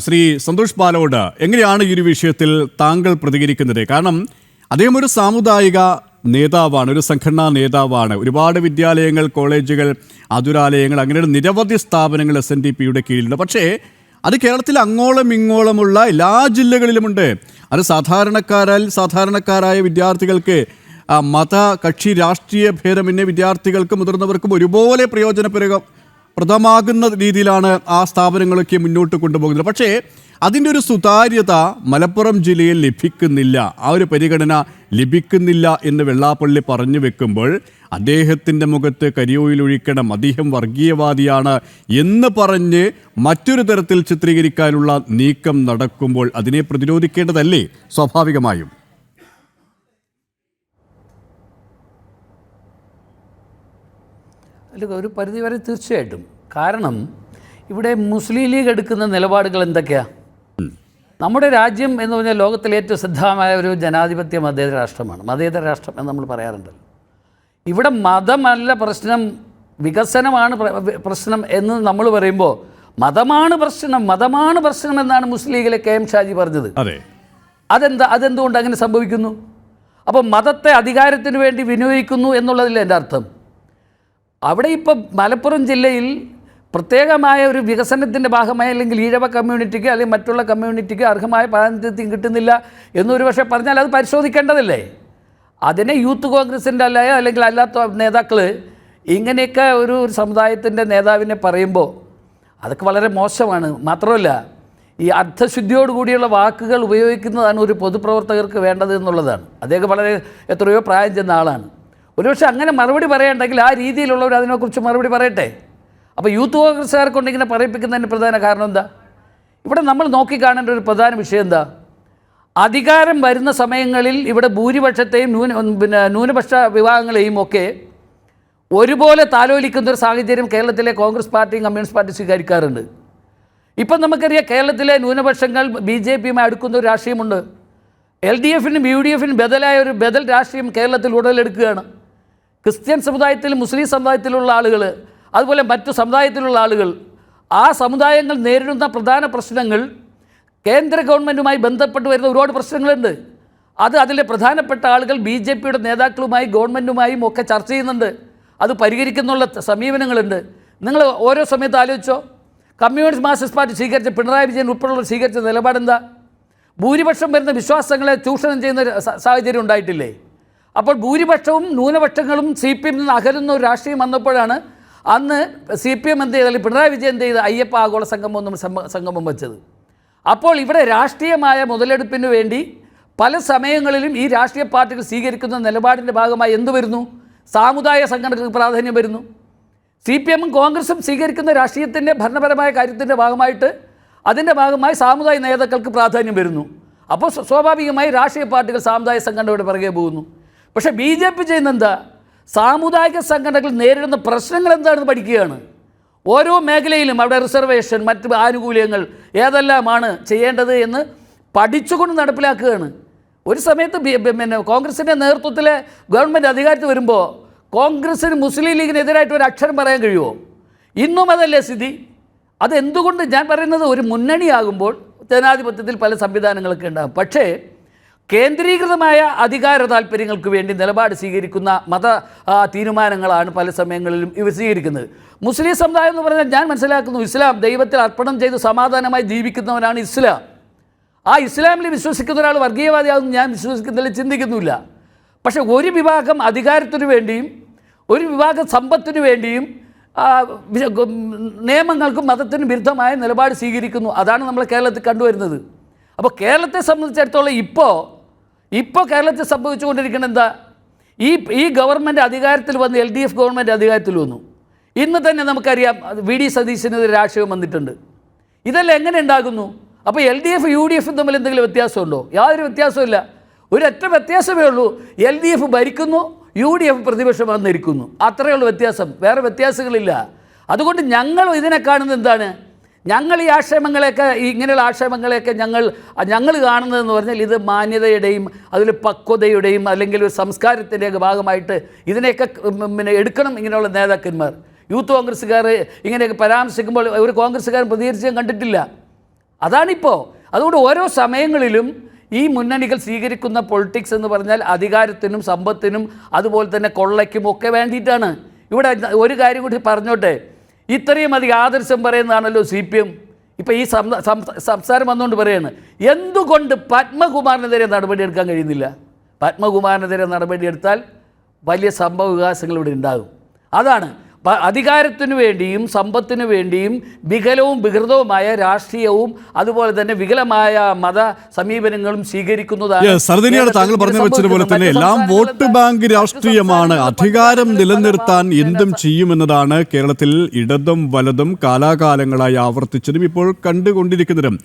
ശ്രീ സന്തോഷ് ബാലോട് എങ്ങനെയാണ് ഈ ഒരു വിഷയത്തിൽ താങ്കൾ പ്രതികരിക്കുന്നത്? കാരണം അദ്ദേഹം ഒരു സാമുദായിക നേതാവാണ്, ഒരു സംഘടനാ നേതാവാണ്. ഒരുപാട് വിദ്യാലയങ്ങൾ, കോളേജുകൾ, ആതുരാലയങ്ങൾ, അങ്ങനെ നിരവധി സ്ഥാപനങ്ങൾ SNDPയുടെ കീഴിലുണ്ട്. പക്ഷേ അത് കേരളത്തിൽ അങ്ങോളം ഇങ്ങോളമുള്ള എല്ലാ ജില്ലകളിലുമുണ്ട്. അത് സാധാരണക്കാരായ വിദ്യാർത്ഥികൾക്ക് മത കക്ഷി രാഷ്ട്രീയ ഭേദമന്യേ വിദ്യാർത്ഥികൾക്കും മുതിർന്നവർക്കും ഒരുപോലെ പ്രദമാകുന്ന രീതിയിലാണ് ആ സ്ഥാപനങ്ങളൊക്കെ മുന്നോട്ട് കൊണ്ടുപോകുന്നത്. പക്ഷേ അതിൻ്റെ ഒരു സുതാര്യത മലപ്പുറം ജില്ലയിൽ ലഭിക്കുന്നില്ല, ആ ഒരു പരിഗണന ലഭിക്കുന്നില്ല എന്ന് വെള്ളാപ്പള്ളി പറഞ്ഞു വെക്കുമ്പോൾ അദ്ദേഹത്തിൻ്റെ മുഖത്ത് കരിയോയിലൊഴിക്കണം, അദ്ദേഹം വർഗീയവാദിയാണ് എന്ന് പറഞ്ഞ് മറ്റൊരു തരത്തിൽ ചിത്രീകരിക്കാനുള്ള നീക്കം നടക്കുമ്പോൾ അതിനെ പ്രതിരോധിക്കേണ്ടതല്ലേ സ്വാഭാവികമായും? അല്ല, ഒരു പരിധിവരെ തീർച്ചയായിട്ടും. കാരണം ഇവിടെ മുസ്ലിം ലീഗ് എടുക്കുന്ന നിലപാടുകൾ എന്തൊക്കെയാണ്? നമ്മുടെ രാജ്യം എന്ന് പറഞ്ഞാൽ ലോകത്തിലെ ഏറ്റവും ശ്രദ്ധമായ ഒരു ജനാധിപത്യ മതേതര രാഷ്ട്രമാണ്. മതേതര രാഷ്ട്രം എന്ന് നമ്മൾ പറയാറുണ്ടല്ലോ. ഇവിടെ മതമല്ല പ്രശ്നം, വികസനമാണ് പ്രശ്നം എന്ന് നമ്മൾ പറയുമ്പോൾ മതമാണ് പ്രശ്നം എന്നാണ് മുസ്ലിം ലീഗിലെ KM ഷാജി പറഞ്ഞത്. അതെന്തുകൊണ്ട് അങ്ങനെ സംഭവിക്കുന്നു? അപ്പോൾ മതത്തെ അധികാരത്തിന് വേണ്ടി വിനിയോഗിക്കുന്നു എന്നുള്ളതില്ല എൻ്റെ അർത്ഥം. അവിടെ ഇപ്പം മലപ്പുറം ജില്ലയിൽ പ്രത്യേകമായ ഒരു വികസനത്തിൻ്റെ ഭാഗമായി അല്ലെങ്കിൽ ഈഴവ കമ്മ്യൂണിറ്റിക്ക് അല്ലെങ്കിൽ മറ്റുള്ള കമ്മ്യൂണിറ്റിക്ക് അർഹമായ പ്രാതിനിധ്യം കിട്ടുന്നില്ല എന്നൊരു പക്ഷേ പറഞ്ഞാൽ അത് പരിശോധിക്കേണ്ടതല്ലേ? അതിനെ യൂത്ത് കോൺഗ്രസിൻ്റെ അല്ലെങ്കിൽ അല്ലാത്ത നേതാക്കൾ ഇങ്ങനെയൊക്കെ ഒരു സമുദായത്തിൻ്റെ നേതാവിനെ പറയുമ്പോൾ അതൊക്കെ വളരെ മോശമാണ്. മാത്രമല്ല, ഈ അർത്ഥശുദ്ധിയോടുകൂടിയുള്ള വാക്കുകൾ ഉപയോഗിക്കുന്നതാണ് ഒരു പൊതുപ്രവർത്തകർക്ക് വേണ്ടത് എന്നുള്ളതാണ്. അദ്ദേഹം വളരെ എത്രയോ പ്രായം ചെന്ന ആളാണ്. ഒരുപക്ഷെ അങ്ങനെ മറുപടി പറയണ്ടെങ്കിൽ ആ രീതിയിലുള്ളവർ അതിനെക്കുറിച്ച് മറുപടി പറയട്ടെ. അപ്പോൾ യൂത്ത് കോൺഗ്രസ്സുകാർക്കൊണ്ട് ഇങ്ങനെ പറയിപ്പിക്കുന്നതിന് പ്രധാന കാരണം എന്താ? ഇവിടെ നമ്മൾ നോക്കിക്കാണേണ്ട ഒരു പ്രധാന വിഷയം എന്താ? അധികാരം വരുന്ന സമയങ്ങളിൽ ഇവിടെ ഭൂരിപക്ഷത്തെയും ന്യൂനപക്ഷ വിഭാഗങ്ങളെയും ഒക്കെ ഒരുപോലെ താലോലിക്കുന്നൊരു സാഹചര്യം കേരളത്തിലെ കോൺഗ്രസ് പാർട്ടിയും കമ്മ്യൂണിസ്റ്റ് പാർട്ടി സ്വീകരിക്കാറുണ്ട്. ഇപ്പം നമുക്കറിയാം, കേരളത്തിലെ ന്യൂനപക്ഷങ്ങൾ BJPയുമായി അടുക്കുന്ന ഒരു രാഷ്ട്രീയമുണ്ട്. LDFനും UDFനും ബദലായ ഒരു ബദൽ രാഷ്ട്രീയം കേരളത്തിൽ ഉടലെടുക്കുകയാണ്. ക്രിസ്ത്യൻ സമുദായത്തിലും മുസ്ലിം സമുദായത്തിലുള്ള ആളുകൾ, അതുപോലെ മറ്റു സമുദായത്തിലുള്ള ആളുകൾ, ആ സമുദായങ്ങൾ നേരിടുന്ന പ്രധാന പ്രശ്നങ്ങൾ, കേന്ദ്ര ഗവൺമെൻറ്റുമായി ബന്ധപ്പെട്ട് വരുന്ന ഒരുപാട് പ്രശ്നങ്ങളുണ്ട്. അതിലെ പ്രധാനപ്പെട്ട ആളുകൾ BJPയുടെ നേതാക്കളുമായി ഗവൺമെൻറ്റുമായും ഒക്കെ ചർച്ച ചെയ്യുന്നുണ്ട്. അത് പരിഹരിക്കുന്നുള്ള സമീപനങ്ങളുണ്ട്. നിങ്ങൾ ഓരോ സമയത്ത് ആലോചിച്ചോ, കമ്മ്യൂണിസ്റ്റ് മാർക്സിസ്റ്റ് പാർട്ടി സ്വീകരിച്ച, പിണറായി വിജയൻ ഉൾപ്പെടെയുള്ള സ്വീകരിച്ച നിലപാടെന്താ? ഭൂരിപക്ഷം വരുന്ന വിശ്വാസങ്ങളെ ചൂഷണം ചെയ്യുന്ന സാഹചര്യം ഉണ്ടായിട്ടില്ലേ? അപ്പോൾ ഭൂരിപക്ഷവും ന്യൂനപക്ഷങ്ങളും CPM നിന്ന് അകലുന്ന ഒരു രാഷ്ട്രീയം വന്നപ്പോഴാണ് അന്ന് CPM എന്ത് ചെയ്താൽ പിണറായി വിജയൻ എന്ത് ചെയ്ത് അയ്യപ്പ ആഗോള സംഗമം വെച്ചത്. അപ്പോൾ ഇവിടെ രാഷ്ട്രീയമായ മുതലെടുപ്പിന് വേണ്ടി പല സമയങ്ങളിലും ഈ രാഷ്ട്രീയ പാർട്ടികൾ സ്വീകരിക്കുന്ന നിലപാടിൻ്റെ ഭാഗമായി എന്ത് വരുന്നു? സാമുദായിക സംഘടനകൾക്ക് പ്രാധാന്യം വരുന്നു. CPMും കോൺഗ്രസും സ്വീകരിക്കുന്ന രാഷ്ട്രീയത്തിൻ്റെ ഭരണപരമായ കാര്യത്തിൻ്റെ ഭാഗമായിട്ട് അതിൻ്റെ ഭാഗമായി സാമുദായിക നേതാക്കൾക്ക് പ്രാധാന്യം വരുന്നു. അപ്പോൾ സ്വാഭാവികമായി രാഷ്ട്രീയ പാർട്ടികൾ സാമുദായിക സംഘടനയുടെ പിറകെ പോകുന്നു. പക്ഷേ BJP ചെയ്യുന്ന എന്താ? സാമുദായിക സംഘടനകൾ നേരിടുന്ന പ്രശ്നങ്ങൾ എന്താണെന്ന് പഠിക്കുകയാണ്. ഓരോ മേഖലയിലും അവിടെ റിസർവേഷൻ, മറ്റ് ആനുകൂല്യങ്ങൾ ഏതെല്ലാമാണ് ചെയ്യേണ്ടത് എന്ന് പഠിച്ചുകൊണ്ട് നടപ്പിലാക്കുകയാണ്. ഒരു സമയത്ത് കോൺഗ്രസിൻ്റെ നേതൃത്വത്തിലെ ഗവൺമെൻറ് അധികാരത്തിൽ വരുമ്പോൾ കോൺഗ്രസിന് മുസ്ലിം ലീഗിനെതിരായിട്ട് ഒരു അക്ഷരം പറയാൻ കഴിയുമോ? ഇന്നും അതല്ലേ സ്ഥിതി? അതെന്തുകൊണ്ട് ഞാൻ പറയുന്നത്, ഒരു മുന്നണിയാകുമ്പോൾ ജനാധിപത്യത്തിൽ പല സംവിധാനങ്ങളൊക്കെ ഉണ്ടാകും. പക്ഷേ കേന്ദ്രീകൃതമായ അധികാര താല്പര്യങ്ങൾക്ക് വേണ്ടി നിലപാട് സ്വീകരിക്കുന്ന മത തീരുമാനങ്ങളാണ് പല സമയങ്ങളിലും ഇവർ സ്വീകരിക്കുന്നത്. മുസ്ലിം സമുദായം എന്ന് പറഞ്ഞാൽ ഞാൻ മനസ്സിലാക്കുന്നു, ഇസ്ലാം ദൈവത്തിൽ അർപ്പണം ചെയ്ത് സമാധാനമായി ജീവിക്കുന്നവനാണ് ഇസ്ലാം. ആ ഇസ്ലാമിൽ വിശ്വസിക്കുന്ന ഒരാൾ വർഗീയവാദിയാകുന്നു ഞാൻ വിശ്വസിക്കുന്നില്ല, ചിന്തിക്കുന്നില്ല. പക്ഷേ ഒരു വിഭാഗം അധികാരത്തിനു വേണ്ടിയും ഒരു വിഭാഗം സമ്പത്തിനു വേണ്ടിയും നിയമങ്ങൾക്കും മതത്തിനും വിരുദ്ധമായ നിലപാട് സ്വീകരിക്കുന്നു. അതാണ് നമ്മൾ കേരളത്തിൽ കണ്ടുവരുന്നത്. അപ്പോൾ കേരളത്തെ സംബന്ധിച്ചിടത്തോളം ഇപ്പോൾ കേരളത്തിൽ സംഭവിച്ചുകൊണ്ടിരിക്കുന്നത് എന്താ? ഈ ഗവൺമെൻറ് അധികാരത്തിൽ വന്ന് LDF ഗവൺമെൻറ് അധികാരത്തിൽ വന്നു. ഇന്ന് തന്നെ നമുക്കറിയാം VD സതീശനെതിരെ രാഷ്ട്രീയം വന്നിട്ടുണ്ട്. ഇതെല്ലാം എങ്ങനെ ഉണ്ടാകുന്നു? അപ്പോൾ LDF UDF തമ്മിൽ എന്തെങ്കിലും വ്യത്യാസമുണ്ടോ? യാതൊരു വ്യത്യാസമില്ല. ഒരൊറ്റ വ്യത്യാസമേ ഉള്ളൂ, LDF ഭരിക്കുന്നു, UDF പ്രതിപക്ഷം വന്നിരിക്കുന്നു. അത്രയുള്ള വ്യത്യാസം, വേറെ വ്യത്യാസങ്ങളില്ല. അതുകൊണ്ട് ഞങ്ങൾ ഇതിനെ കാണുന്നത് എന്താണ്? ഞങ്ങൾ ഈ ആക്ഷേപങ്ങളെയൊക്കെ, ഇങ്ങനെയുള്ള ആക്ഷേപങ്ങളെയൊക്കെ ഞങ്ങൾ കാണുന്നതെന്ന് പറഞ്ഞാൽ ഇത് മാന്യതയുടെയും അതിൽ പക്വതയുടെയും അല്ലെങ്കിൽ ഒരു സംസ്കാരത്തിൻ്റെയൊക്കെ ഭാഗമായിട്ട് ഇതിനെയൊക്കെ എടുക്കണം ഇങ്ങനെയുള്ള നേതാക്കന്മാർ. യൂത്ത് കോൺഗ്രസ്സുകാർ ഇങ്ങനെയൊക്കെ പരാമർശിക്കുമ്പോൾ ഒരു കോൺഗ്രസ്സുകാരൻ പ്രതികരിച്ച് കണ്ടിട്ടില്ല. അതാണിപ്പോൾ. അതുകൊണ്ട് ഓരോ സമയങ്ങളിലും ഈ മുന്നണികൾ സ്വീകരിക്കുന്ന പൊളിറ്റിക്സ് എന്ന് പറഞ്ഞാൽ അധികാരത്തിനും സമ്പത്തിനും അതുപോലെ തന്നെ കൊള്ളയ്ക്കും ഒക്കെ വേണ്ടിയിട്ടാണ്. ഇവിടെ ഒരു കാര്യം കൂടി പറഞ്ഞോട്ടെ, ഇത്രയും അധികം ആദർശം പറയുന്നതാണല്ലോ CPM. ഇപ്പോൾ ഈ സംസാരം വന്നുകൊണ്ട് പറയുകയാണ്, എന്തുകൊണ്ട് പത്മകുമാറിനെതിരെ നടപടിയെടുക്കാൻ കഴിയുന്നില്ല? പത്മകുമാറിനെതിരെ നടപടിയെടുത്താൽ വലിയ സംഭവ വികാസങ്ങൾ ഇവിടെ ഉണ്ടാകും. അതാണ് അധികാരത്തിനു വേണ്ടിയും സമ്പത്തിനു വേണ്ടിയും വികലവും വികൃതവുമായ രാഷ്ട്രീയവും അതുപോലെ തന്നെ വികലമായ മത സമീപനങ്ങളും സ്വീകരിക്കുന്നതാണ്. സർദിനിയാണ് താങ്കൾ പറഞ്ഞു വെച്ചതുപോലെ തന്നെ എല്ലാം വോട്ട് ബാങ്ക് രാഷ്ട്രീയമാണ്. അധികാരം നിലനിർത്താൻ എന്തും ചെയ്യുമെന്നതാണ് കേരളത്തിൽ ഇടതും വലതും കാലാകാലങ്ങളായി ആവർത്തിച്ചതും ഇപ്പോൾ കണ്ടുകൊണ്ടിരിക്കുന്നതും.